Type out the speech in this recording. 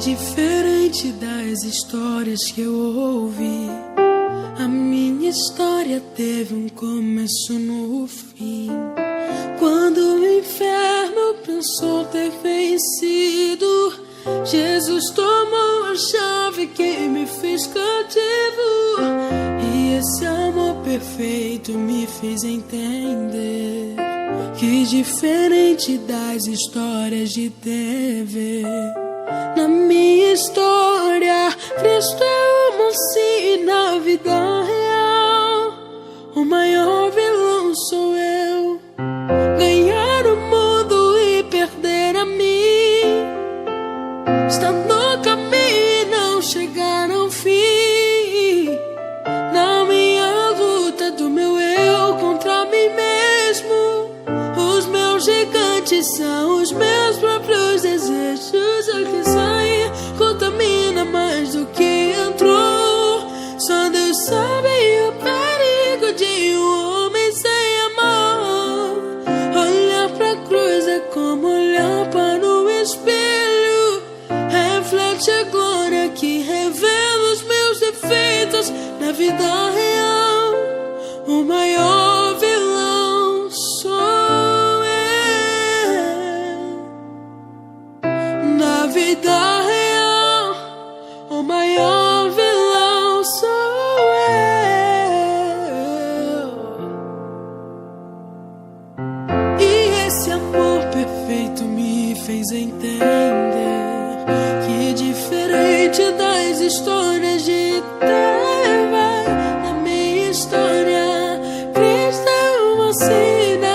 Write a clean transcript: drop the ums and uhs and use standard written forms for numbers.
diferente das histórias que eu ouvi, a minha história teve um começo no fim. Quando o inferno pensou ter vencido, Jesus tomou a chave que me fez cativo. E esse amor perfeito me fez entender que, diferente das histórias de TV, na minha história, Cristo é o mocinho. Na vida real, o maior vilão sou eu. Ganhar o mundo e perder a mim, está no caminho e não chegar ao fim. Na minha luta do meu eu contra mim mesmo, os meus gigantes são os meus próprios desejos. O que sai contamina mais do que entrou. Só Deus sabe o perigo de um homem sem amor. Olhar pra cruz é como olhar para o espelho. Reflete a glória que revela os meus defeitos. Na vida real, o maior vilão sou eu. Na vida real, o maior vilão sou eu. E esse amor perfeito me fez entender que, diferente das histórias de TV, na minha história, Cristo é o mocinho.